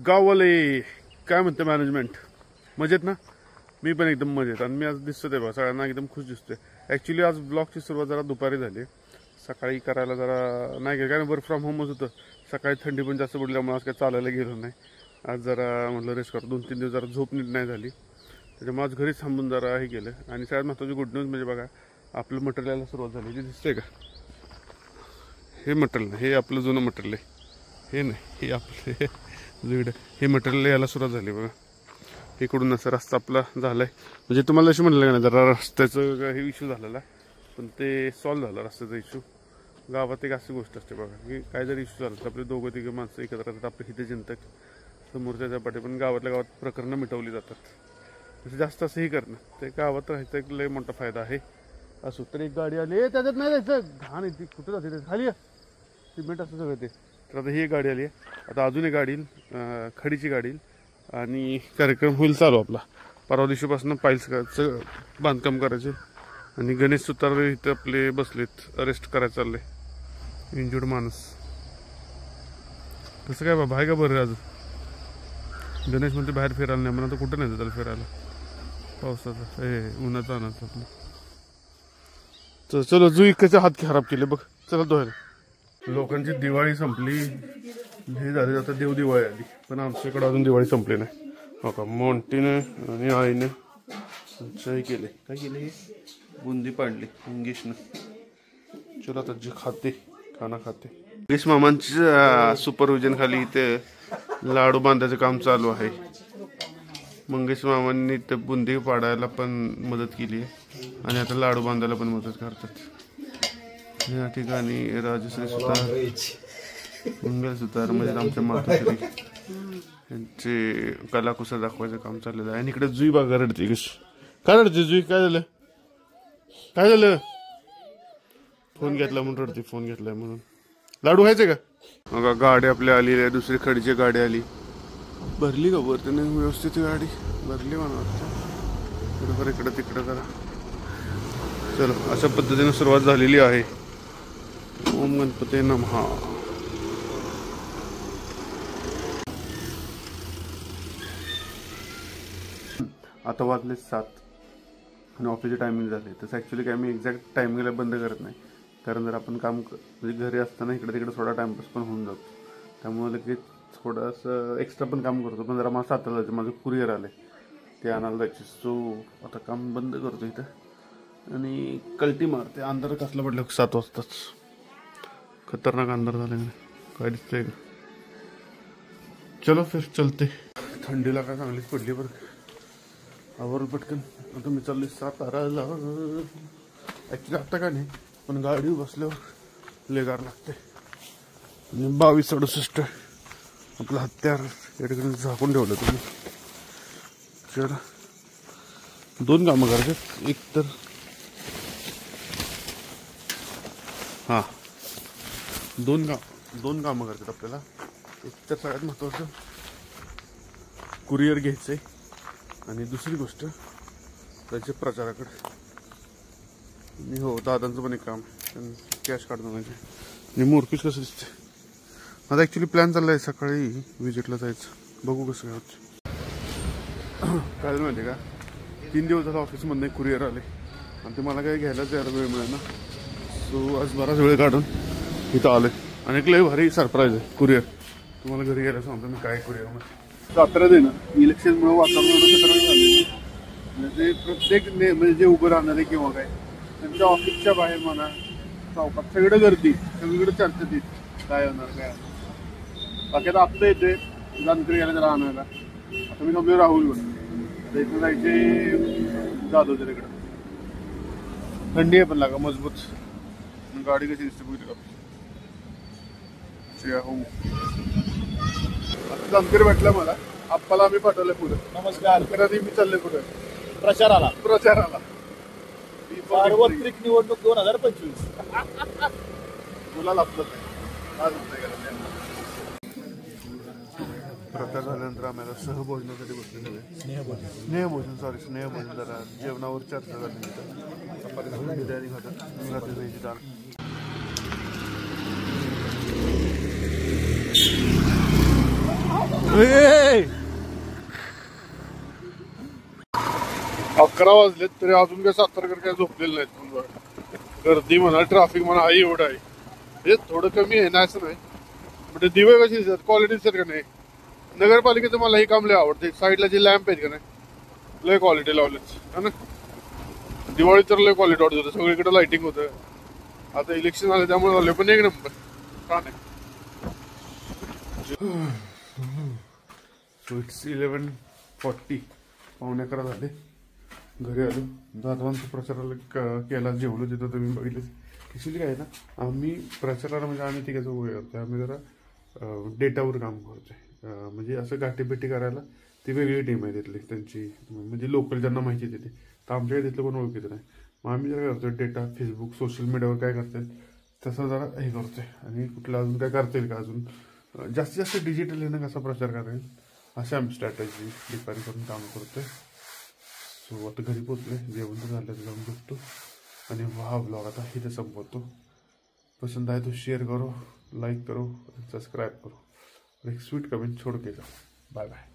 गाववाले काय म्हणते मॅनेजमेंट मजेत ना? मी पण एकदम मजेत. आणि मी आज दिसतोय बघा सगळ्यांना एकदम खुश दिसतोय. ॲक्च्युली आज ब्लॉगची सुरुवात जरा दुपारी झाली. सकाळी करायला जरा नाही गेलं कारण वर्क फ्रॉम होमच होतं. सकाळी थंडी पण जास्त पडल्यामुळे आज काही चालायला गेलो नाही. आज जरा म्हटलं रेस्ट करतो. 2-3 दिवस जरा झोप नीट नाही झाली त्याच्यामुळे आज घरीच थांबून जरा हे केलं. आणि सगळ्यात महत्त्वाची गुड न्यूज म्हणजे बघा आपलं मटेरियल यायला सुरुवात झाली. ते दिसतंय का? हे मटेरियल हे आपलं जुनं मटेरियल आहे. हे नाही हे आपलं जुईड हे मटेरियल यायला सुरुवात झाली बघा. इकडून असं रस्ता आपला झाला आहे. म्हणजे तुम्हाला अशी म्हटलं का नाही जरा रस्त्याचं हे इश्यू झालेला पण ते सॉल्व्ह झाला रस्त्याचा इश्यू. गावात एक अशी गोष्ट असते बघा की काय जरी इश्यू झाला तर आपले 2-3 माणसं एकत्र राहतात. आपले हिते जनता समोरच्या झपाटे पण गावातल्या गावात प्रकरणं मिटवली जातात. म्हणजे जास्त असंही करणं ते गावात राहायचा एक लय मोठा फायदा आहे. असो तर एक गाडी आली त्याच्यात नाही जायचं घाण आहे ती कुठं जाते ते खाली सिमेंट असं सगळं ते. तर आता ही एक गाडी आली आहे. आता अजून एक गाडी येईल खडीची गाडी येईल आणि कार्यक्रम होईल चालू आपला. परवा दिवशीपासून पाईल्सचं बांधकाम करायचे आणि गणेश सुतार इथं आपले बसलेत अरेस्ट करायचं चाललंय इंजुर्ड माणूस. कसं काय बाबा आहे का बरं अजून? गणेश म्हणते बाहेर फिरायला नाही म्हणा तर कुठं नाही त्याला फिरायला पावसाचा हे उन्हाचा अनाचं आपलं. तर चलो जुई कसे हात खराब केले बघ चला धुवायला. लोकांची दिवाळी संपली हे झाले आता देव दिवाळी आली पण आमच्याकडे अजून दिवाळी संपली नाही. हो का मोंटीने आणि आईने हे केले काय केले बुंदी पाडली इंग्लिशनं. चला आता जे खाते खाना खाते. इंग्लिश मामांच्या सुपरविजन खाली इथे लाडू बांधायचं काम चालू आहे. मंगेश मामांनी ते बुंदी पाडायला पण मदत केली आहे आणि आता लाडू बांधायला पण मदत करतात. या ठिकाणी राजश्री सुतार मंगल सुतार म्हणजे आमच्या मातोश्री यांचे कलाकुसर दाखवायचं काम चाललेलं आहे. आणि इकडे जुई बागा रडते कशी काय रडते जुई काय झालं काय झालं? फोन घेतला म्हणून रडते फोन घेतलाय म्हणून. लाडू खायचे का? मग गाडी आपल्या आली आहे दुसरी खडीची गाडी आली. भरली का वरती नाही व्यवस्थित गाडी भरली मला वाटतं. बरोबर इकडं तिकडं करा. चलो अशा पद्धतीने सुरुवात झालेली आहे. ओम गणपती नमः. आता वाजले 7 आणि ऑफिसचे टायमिंग झाले. तसं ॲक्च्युली काय मी एक्झॅक्ट टायमिंगला बंद करत नाही कारण जर आपण काम म्हणजे घरी असताना इकडे तिकडे थोडा टाइमपास पण होऊन जातो. त्यामुळे लगेच थोडंसं एक्स्ट्रा पण काम करतो. पण जरा मला 7ला जायचं माझं कुरिअर आलं ते आणायला जायचे. सो आता काम बंद करतो इथं आणि कल्टी मारते. अंधार कसला पडलं 7 वाजताच खतरनाक अंधार झाले काय दिसतंय का? चलो फिर चलते. थंडीला काय चांगलीच पडली बरं आवरल पटकन. आता मी चाललोय साताराला. ॲक्च्युली आत्ता का नाही पण गाडी बसल्यावर लेगार लागते. आणि 22-68 आपलं हत्यार या ठिकाणी झाकून ठेवलं तुम्ही. चला 2 कामं करायचे. एक तर हां 2 कामं करतात आपल्याला. एक तर सगळ्यात महत्त्वाचं कुरिअर घ्यायचं आहे आणि दुसरी गोष्ट त्याच्या प्रचाराकडे. आणि हो दादांचं पण एक काम कॅश काढून आणायचे. आणि मोरपीस कसं दिसते. माझा ॲक्च्युली प्लॅन चालला आहे सकाळी विजिटला जायचं बघू कसं काय होतं. काय झालं माहिती आहे का 3 दिवस झाला ऑफिसमधनं एक कुरिअर आले आणि ते मला काही घ्यायलाच यायला वेळ मिळेल ना. सो आज बराच वेळ काढून इथं आलं आणि एक लय भारी सरप्राईज आहे कुरिअर. तुम्हाला घरी गेला सांगतो मी काय कुरिअरमध्ये. साताऱ्यात आहे ना इलेक्शनमुळे वातावरण खतरनाक झालं. म्हणजे प्रत्येक म्हणजे जे उभं राहणारे किंवा काय त्यांच्या ऑफिसच्या बाहेर म्हणा चौकात सगळीकडे गर्दी सगळीकडे चर्चा ती काय होणार काय. बाकी आता आपलं येते जानकरी गेला जरा आणायला. आता मी थांबलो राहुल आता इथं जायचे जाधव तिकडे. थंडी आहे पण लागा मजबूत. गाडी कशी दिसते बघितली हो. आता जानकरी भेटलं मला आप्पाला आम्ही पाठवलं पुढे. नमस्कार मी चालले पुढे प्रचाराला. सार्वत्रिक निवडणूक 2025 मुला लागलं प्रचार झाल्यानंतर आम्हाला सहभोजनासाठी बसलेलं स्नेहभोजन जरा जेवणावर चर्चा झाली. तयारी खातात व्हेज दाल. 11 वाजलेत तरी अजून काय सातारकर काय झोपलेले नाहीत. गर्दी म्हणा ट्रॅफिक म्हणा आई एवढं आहे. म्हणजे थोडं कमी आहे ना असं नाही. म्हणजे दिवे कशी दिसतात क्वालिटी दिसतात का नाही. नगरपालिकेचं मला हे काम लय आवडते. साईडला जे लॅम्प आहेत का नाही लय क्वालिटी लावलेत है ना. दिवाळी तर लय क्वालिटी वाटत होतं. सगळीकडे लाइटिंग होतं. आता इलेक्शन आलं त्यामुळे झालं पण एक नंबर का नाही. सो इट्स 11:40 पावणे 11 झाले. घरी आलो. जाधवांचा प्रचाराला केला जेवलो तिथं तुम्ही बघितलं. ॲक्च्युली काय आहे ना आम्ही प्रचाराला म्हणजे आम्ही तिघाचं वय करतो. आम्ही जरा डेटावर काम करतोय. म्हणजे असं गाठीभेटी करायला ती वेगळी टीम आहे तिथली त्यांची. म्हणजे लोकल ज्यांना माहिती देते तर आमच्या तिथलं कोण ओळखीचं नाही. मग आम्ही जरा करतोय डेटा फेसबुक सोशल मीडियावर काय करतात तसं जरा हे करतोय. आणि कुठलं अजून काय करता येईल का अजून जास्तीत जास्त डिजिटल येणं कसा प्रचार करेल अशी आम्ही स्ट्रॅटेजी डिपेंड करून काम करतोय. सो आता घरी पोचले जेवण तर झालं तर जाऊन बघतो आणि हा ब्लॉग आता इथे संपवतो. पसंद आए तो शेयर करो, लाइक करो, सब्सक्राइब करो और एक स्वीट कमेंट छोड़ के जाओ. Bye bye.